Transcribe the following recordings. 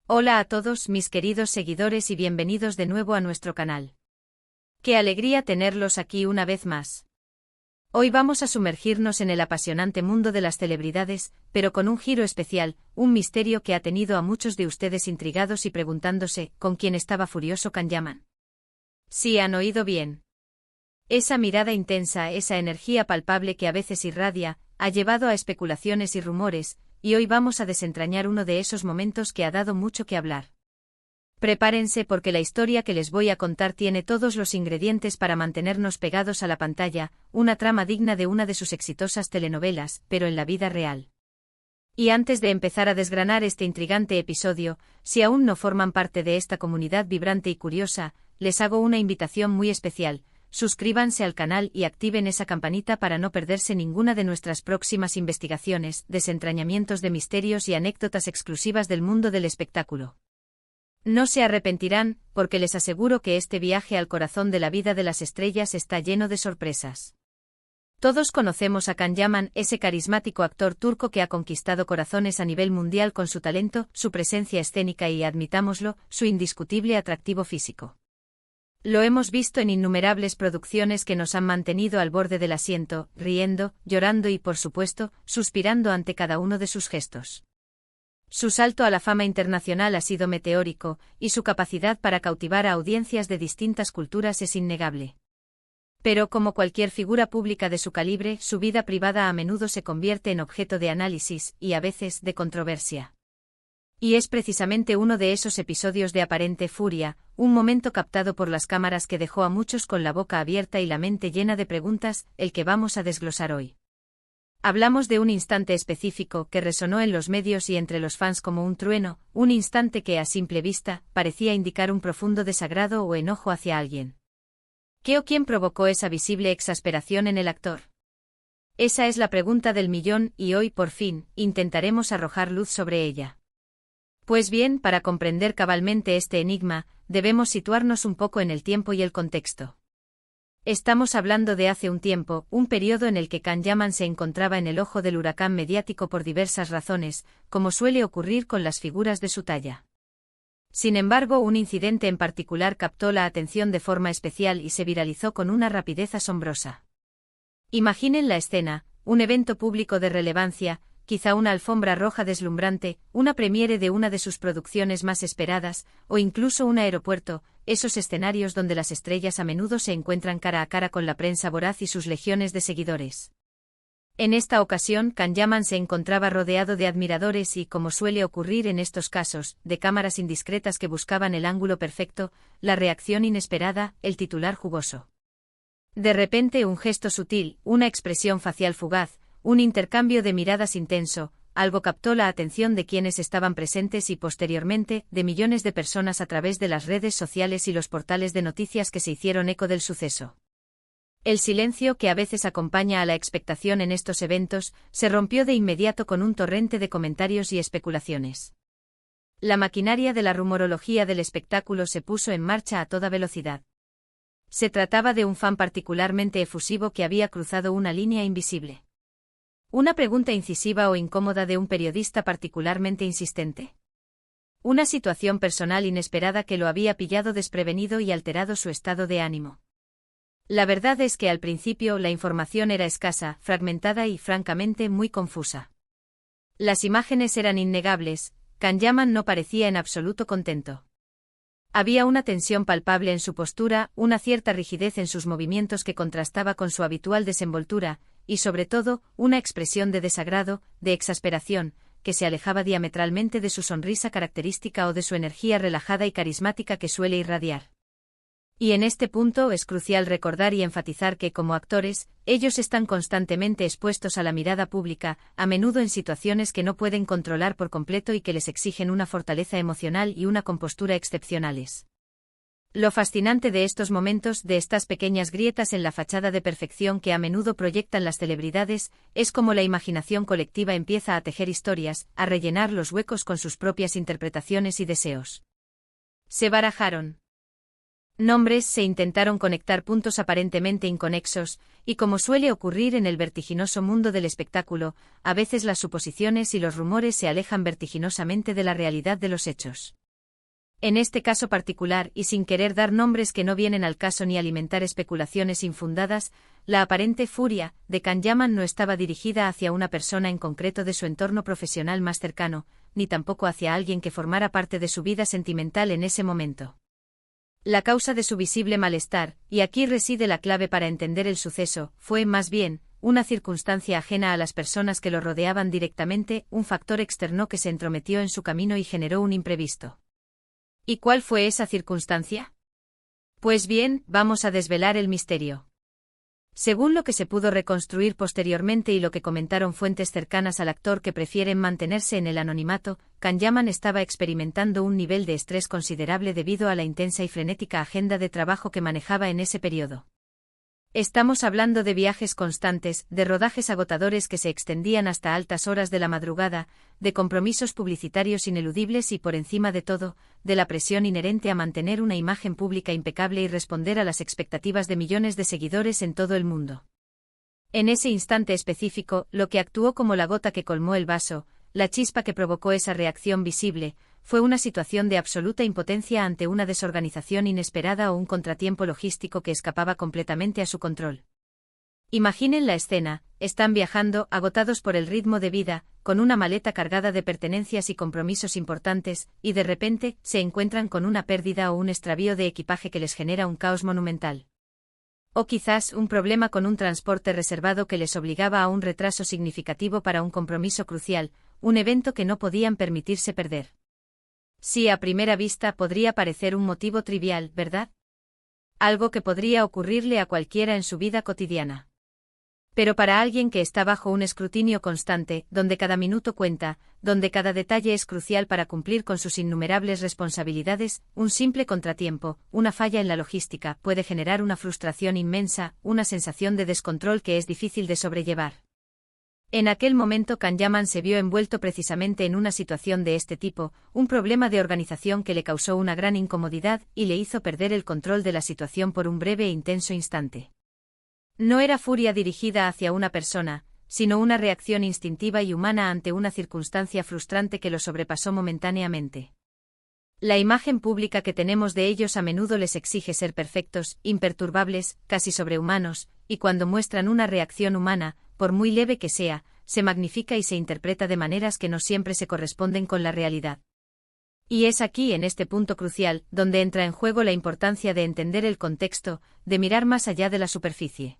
Hola a todos mis queridos seguidores y bienvenidos de nuevo a nuestro canal. Qué alegría tenerlos aquí una vez más. Hoy vamos a sumergirnos en el apasionante mundo de las celebridades, pero con un giro especial, un misterio que ha tenido a muchos de ustedes intrigados y preguntándose con quién estaba furioso Can Yaman. Sí, han oído bien. Esa mirada intensa, esa energía palpable que a veces irradia, ha llevado a especulaciones y rumores, y hoy vamos a desentrañar uno de esos momentos que ha dado mucho que hablar. Prepárense porque la historia que les voy a contar tiene todos los ingredientes para mantenernos pegados a la pantalla, una trama digna de una de sus exitosas telenovelas, pero en la vida real. Y antes de empezar a desgranar este intrigante episodio, si aún no forman parte de esta comunidad vibrante y curiosa, les hago una invitación muy especial. Suscríbanse al canal y activen esa campanita para no perderse ninguna de nuestras próximas investigaciones, desentrañamientos de misterios y anécdotas exclusivas del mundo del espectáculo. No se arrepentirán, porque les aseguro que este viaje al corazón de la vida de las estrellas está lleno de sorpresas. Todos conocemos a Can Yaman, ese carismático actor turco que ha conquistado corazones a nivel mundial con su talento, su presencia escénica y, admitámoslo, su indiscutible atractivo físico. Lo hemos visto en innumerables producciones que nos han mantenido al borde del asiento, riendo, llorando y, por supuesto, suspirando ante cada uno de sus gestos. Su salto a la fama internacional ha sido meteórico, y su capacidad para cautivar a audiencias de distintas culturas es innegable. Pero como cualquier figura pública de su calibre, su vida privada a menudo se convierte en objeto de análisis, y a veces de controversia. Y es precisamente uno de esos episodios de aparente furia, un momento captado por las cámaras que dejó a muchos con la boca abierta y la mente llena de preguntas, el que vamos a desglosar hoy. Hablamos de un instante específico que resonó en los medios y entre los fans como un trueno, un instante que a simple vista parecía indicar un profundo desagrado o enojo hacia alguien. ¿Qué o quién provocó esa visible exasperación en el actor? Esa es la pregunta del millón y hoy, por fin, intentaremos arrojar luz sobre ella. Pues bien, para comprender cabalmente este enigma, debemos situarnos un poco en el tiempo y el contexto. Estamos hablando de hace un tiempo, un periodo en el que Can Yaman se encontraba en el ojo del huracán mediático por diversas razones, como suele ocurrir con las figuras de su talla. Sin embargo, un incidente en particular captó la atención de forma especial y se viralizó con una rapidez asombrosa. Imaginen la escena, un evento público de relevancia, quizá una alfombra roja deslumbrante, una premiere de una de sus producciones más esperadas, o incluso un aeropuerto, esos escenarios donde las estrellas a menudo se encuentran cara a cara con la prensa voraz y sus legiones de seguidores. En esta ocasión, Can Yaman se encontraba rodeado de admiradores y, como suele ocurrir en estos casos, de cámaras indiscretas que buscaban el ángulo perfecto, la reacción inesperada, el titular jugoso. De repente un gesto sutil, una expresión facial fugaz, un intercambio de miradas intenso, algo captó la atención de quienes estaban presentes y posteriormente, de millones de personas a través de las redes sociales y los portales de noticias que se hicieron eco del suceso. El silencio que a veces acompaña a la expectación en estos eventos, se rompió de inmediato con un torrente de comentarios y especulaciones. La maquinaria de la rumorología del espectáculo se puso en marcha a toda velocidad. Se trataba de un fan particularmente efusivo que había cruzado una línea invisible. Una pregunta incisiva o incómoda de un periodista particularmente insistente. Una situación personal inesperada que lo había pillado desprevenido y alterado su estado de ánimo. La verdad es que al principio la información era escasa, fragmentada y francamente muy confusa. Las imágenes eran innegables, Can Yaman no parecía en absoluto contento. Había una tensión palpable en su postura, una cierta rigidez en sus movimientos que contrastaba con su habitual desenvoltura, y sobre todo, una expresión de desagrado, de exasperación, que se alejaba diametralmente de su sonrisa característica o de su energía relajada y carismática que suele irradiar. Y en este punto es crucial recordar y enfatizar que como actores, ellos están constantemente expuestos a la mirada pública, a menudo en situaciones que no pueden controlar por completo y que les exigen una fortaleza emocional y una compostura excepcionales. Lo fascinante de estos momentos, de estas pequeñas grietas en la fachada de perfección que a menudo proyectan las celebridades, es como la imaginación colectiva empieza a tejer historias, a rellenar los huecos con sus propias interpretaciones y deseos. Se barajaron Nombres se intentaron conectar puntos aparentemente inconexos, y como suele ocurrir en el vertiginoso mundo del espectáculo, a veces las suposiciones y los rumores se alejan vertiginosamente de la realidad de los hechos. En este caso particular, y sin querer dar nombres que no vienen al caso ni alimentar especulaciones infundadas, la aparente furia de Can Yaman no estaba dirigida hacia una persona en concreto de su entorno profesional más cercano, ni tampoco hacia alguien que formara parte de su vida sentimental en ese momento. La causa de su visible malestar, y aquí reside la clave para entender el suceso, fue, más bien, una circunstancia ajena a las personas que lo rodeaban directamente, un factor externo que se entrometió en su camino y generó un imprevisto. ¿Y cuál fue esa circunstancia? Pues bien, vamos a desvelar el misterio. Según lo que se pudo reconstruir posteriormente y lo que comentaron fuentes cercanas al actor que prefieren mantenerse en el anonimato, Can Yaman estaba experimentando un nivel de estrés considerable debido a la intensa y frenética agenda de trabajo que manejaba en ese periodo. Estamos hablando de viajes constantes, de rodajes agotadores que se extendían hasta altas horas de la madrugada, de compromisos publicitarios ineludibles y, por encima de todo, de la presión inherente a mantener una imagen pública impecable y responder a las expectativas de millones de seguidores en todo el mundo. En ese instante específico, lo que actuó como la gota que colmó el vaso, la chispa que provocó esa reacción visible, fue una situación de absoluta impotencia ante una desorganización inesperada o un contratiempo logístico que escapaba completamente a su control. Imaginen la escena: están viajando, agotados por el ritmo de vida, con una maleta cargada de pertenencias y compromisos importantes, y de repente, se encuentran con una pérdida o un extravío de equipaje que les genera un caos monumental. O quizás un problema con un transporte reservado que les obligaba a un retraso significativo para un compromiso crucial, un evento que no podían permitirse perder. Sí, a primera vista podría parecer un motivo trivial, ¿verdad? Algo que podría ocurrirle a cualquiera en su vida cotidiana. Pero para alguien que está bajo un escrutinio constante, donde cada minuto cuenta, donde cada detalle es crucial para cumplir con sus innumerables responsabilidades, un simple contratiempo, una falla en la logística, puede generar una frustración inmensa, una sensación de descontrol que es difícil de sobrellevar. En aquel momento Can Yaman se vio envuelto precisamente en una situación de este tipo, un problema de organización que le causó una gran incomodidad y le hizo perder el control de la situación por un breve e intenso instante. No era furia dirigida hacia una persona, sino una reacción instintiva y humana ante una circunstancia frustrante que lo sobrepasó momentáneamente. La imagen pública que tenemos de ellos a menudo les exige ser perfectos, imperturbables, casi sobrehumanos, y cuando muestran una reacción humana, por muy leve que sea, se magnifica y se interpreta de maneras que no siempre se corresponden con la realidad. Y es aquí, en este punto crucial, donde entra en juego la importancia de entender el contexto, de mirar más allá de la superficie.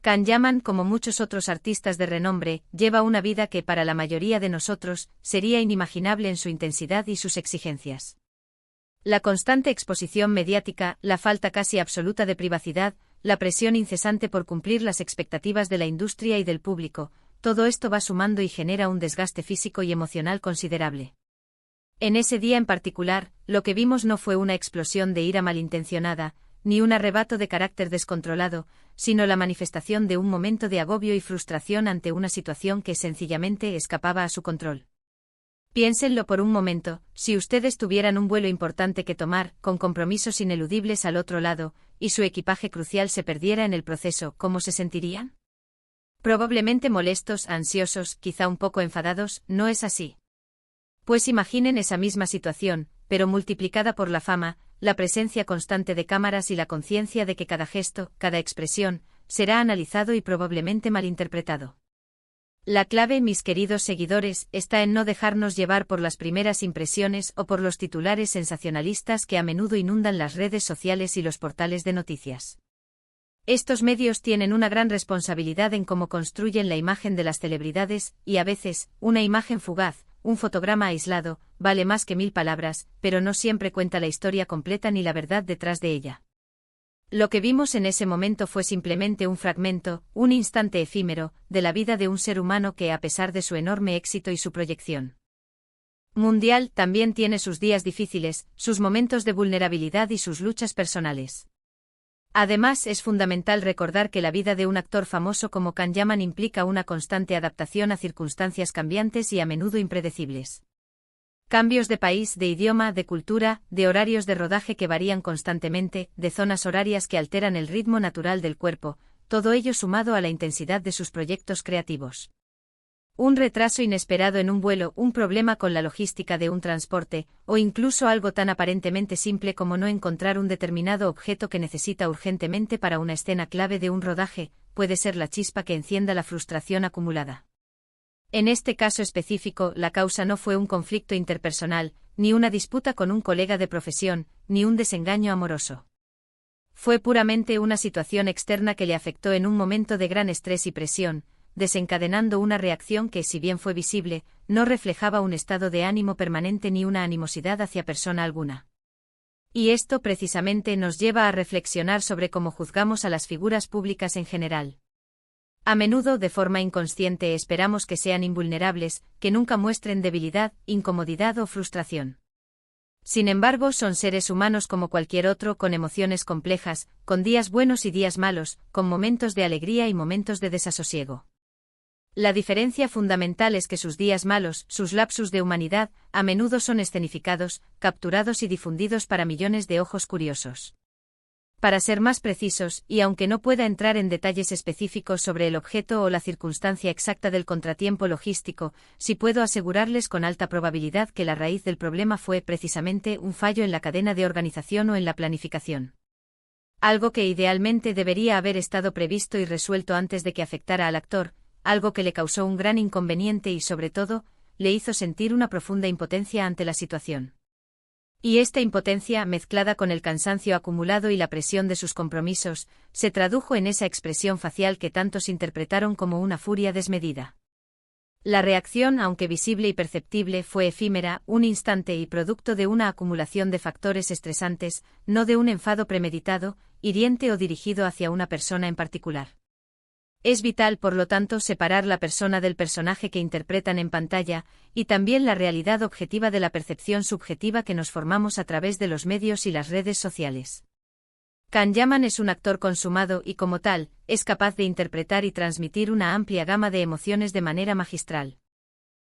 Can Yaman, como muchos otros artistas de renombre, lleva una vida que para la mayoría de nosotros sería inimaginable en su intensidad y sus exigencias. La constante exposición mediática, la falta casi absoluta de privacidad, la presión incesante por cumplir las expectativas de la industria y del público, todo esto va sumando y genera un desgaste físico y emocional considerable. En ese día en particular, lo que vimos no fue una explosión de ira malintencionada, ni un arrebato de carácter descontrolado, sino la manifestación de un momento de agobio y frustración ante una situación que sencillamente escapaba a su control. Piénsenlo por un momento: si ustedes tuvieran un vuelo importante que tomar, con compromisos ineludibles al otro lado, y su equipaje crucial se perdiera en el proceso, ¿cómo se sentirían? Probablemente molestos, ansiosos, quizá un poco enfadados. ¿No es así? Pues imaginen esa misma situación, pero multiplicada por la fama, la presencia constante de cámaras y la conciencia de que cada gesto, cada expresión, será analizado y probablemente malinterpretado. La clave, mis queridos seguidores, está en no dejarnos llevar por las primeras impresiones o por los titulares sensacionalistas que a menudo inundan las redes sociales y los portales de noticias. Estos medios tienen una gran responsabilidad en cómo construyen la imagen de las celebridades, y a veces, una imagen fugaz, un fotograma aislado, vale más que 1000 palabras, pero no siempre cuenta la historia completa ni la verdad detrás de ella. Lo que vimos en ese momento fue simplemente un fragmento, un instante efímero, de la vida de un ser humano que, a pesar de su enorme éxito y su proyección mundial, también tiene sus días difíciles, sus momentos de vulnerabilidad y sus luchas personales. Además, es fundamental recordar que la vida de un actor famoso como Can Yaman implica una constante adaptación a circunstancias cambiantes y a menudo impredecibles. Cambios de país, de idioma, de cultura, de horarios de rodaje que varían constantemente, de zonas horarias que alteran el ritmo natural del cuerpo, todo ello sumado a la intensidad de sus proyectos creativos. Un retraso inesperado en un vuelo, un problema con la logística de un transporte, o incluso algo tan aparentemente simple como no encontrar un determinado objeto que necesita urgentemente para una escena clave de un rodaje, puede ser la chispa que encienda la frustración acumulada. En este caso específico, la causa no fue un conflicto interpersonal, ni una disputa con un colega de profesión, ni un desengaño amoroso. Fue puramente una situación externa que le afectó en un momento de gran estrés y presión, desencadenando una reacción que, si bien fue visible, no reflejaba un estado de ánimo permanente ni una animosidad hacia persona alguna. Y esto precisamente nos lleva a reflexionar sobre cómo juzgamos a las figuras públicas en general. A menudo, de forma inconsciente, esperamos que sean invulnerables, que nunca muestren debilidad, incomodidad o frustración. Sin embargo, son seres humanos como cualquier otro, con emociones complejas, con días buenos y días malos, con momentos de alegría y momentos de desasosiego. La diferencia fundamental es que sus días malos, sus lapsus de humanidad, a menudo son escenificados, capturados y difundidos para millones de ojos curiosos. Para ser más precisos, y aunque no pueda entrar en detalles específicos sobre el objeto o la circunstancia exacta del contratiempo logístico, sí puedo asegurarles con alta probabilidad que la raíz del problema fue precisamente un fallo en la cadena de organización o en la planificación. Algo que idealmente debería haber estado previsto y resuelto antes de que afectara al actor, algo que le causó un gran inconveniente y, sobre todo, le hizo sentir una profunda impotencia ante la situación. Y esta impotencia, mezclada con el cansancio acumulado y la presión de sus compromisos, se tradujo en esa expresión facial que tantos interpretaron como una furia desmedida. La reacción, aunque visible y perceptible, fue efímera, un instante y producto de una acumulación de factores estresantes, no de un enfado premeditado, hiriente o dirigido hacia una persona en particular. Es vital, por lo tanto, separar la persona del personaje que interpretan en pantalla, y también la realidad objetiva de la percepción subjetiva que nos formamos a través de los medios y las redes sociales. Can Yaman es un actor consumado y, como tal, es capaz de interpretar y transmitir una amplia gama de emociones de manera magistral.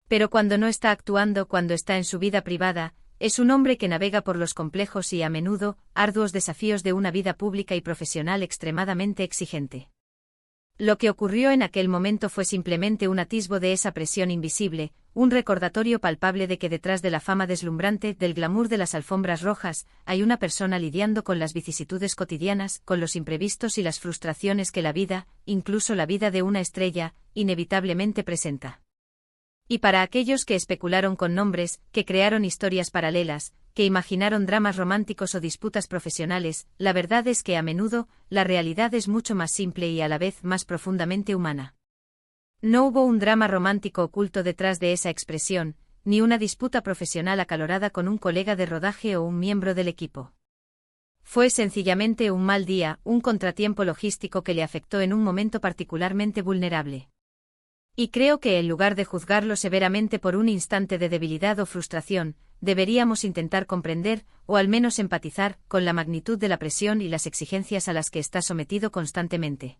Pero cuando no está actuando, cuando está en su vida privada, es un hombre que navega por los complejos y, a menudo, arduos desafíos de una vida pública y profesional extremadamente exigente. Lo que ocurrió en aquel momento fue simplemente un atisbo de esa presión invisible, un recordatorio palpable de que detrás de la fama deslumbrante, del glamour de las alfombras rojas, hay una persona lidiando con las vicisitudes cotidianas, con los imprevistos y las frustraciones que la vida, incluso la vida de una estrella, inevitablemente presenta. Y para aquellos que especularon con nombres, que crearon historias paralelas, que imaginaron dramas románticos o disputas profesionales, la verdad es que a menudo, la realidad es mucho más simple y a la vez más profundamente humana. No hubo un drama romántico oculto detrás de esa expresión, ni una disputa profesional acalorada con un colega de rodaje o un miembro del equipo. Fue sencillamente un mal día, un contratiempo logístico que le afectó en un momento particularmente vulnerable. Y creo que en lugar de juzgarlo severamente por un instante de debilidad o frustración, deberíamos intentar comprender, o al menos empatizar, con la magnitud de la presión y las exigencias a las que está sometido constantemente.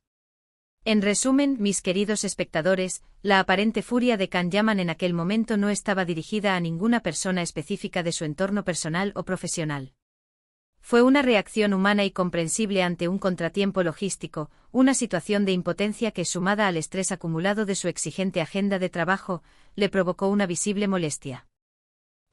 En resumen, mis queridos espectadores, la aparente furia de Can Yaman en aquel momento no estaba dirigida a ninguna persona específica de su entorno personal o profesional. Fue una reacción humana y comprensible ante un contratiempo logístico, una situación de impotencia que, sumada al estrés acumulado de su exigente agenda de trabajo, le provocó una visible molestia.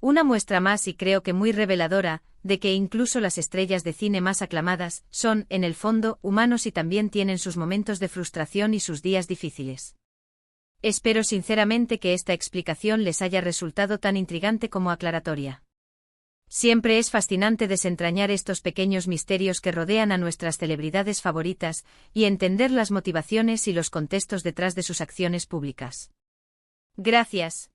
Una muestra más, y creo que muy reveladora, de que incluso las estrellas de cine más aclamadas son, en el fondo, humanos y también tienen sus momentos de frustración y sus días difíciles. Espero sinceramente que esta explicación les haya resultado tan intrigante como aclaratoria. Siempre es fascinante desentrañar estos pequeños misterios que rodean a nuestras celebridades favoritas y entender las motivaciones y los contextos detrás de sus acciones públicas. Gracias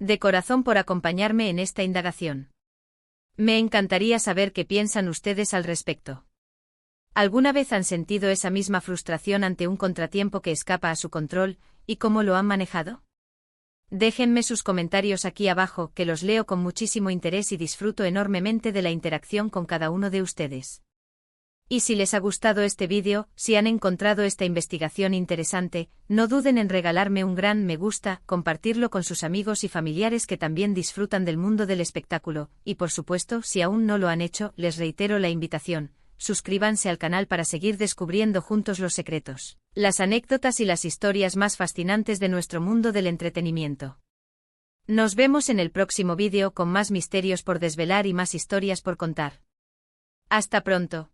de corazón por acompañarme en esta indagación. Me encantaría saber qué piensan ustedes al respecto. ¿Alguna vez han sentido esa misma frustración ante un contratiempo que escapa a su control, y cómo lo han manejado? Déjenme sus comentarios aquí abajo, que los leo con muchísimo interés y disfruto enormemente de la interacción con cada uno de ustedes. Y si les ha gustado este vídeo, si han encontrado esta investigación interesante, no duden en regalarme un gran me gusta, compartirlo con sus amigos y familiares que también disfrutan del mundo del espectáculo, y por supuesto, si aún no lo han hecho, les reitero la invitación, suscríbanse al canal para seguir descubriendo juntos los secretos, las anécdotas y las historias más fascinantes de nuestro mundo del entretenimiento. Nos vemos en el próximo vídeo con más misterios por desvelar y más historias por contar. Hasta pronto.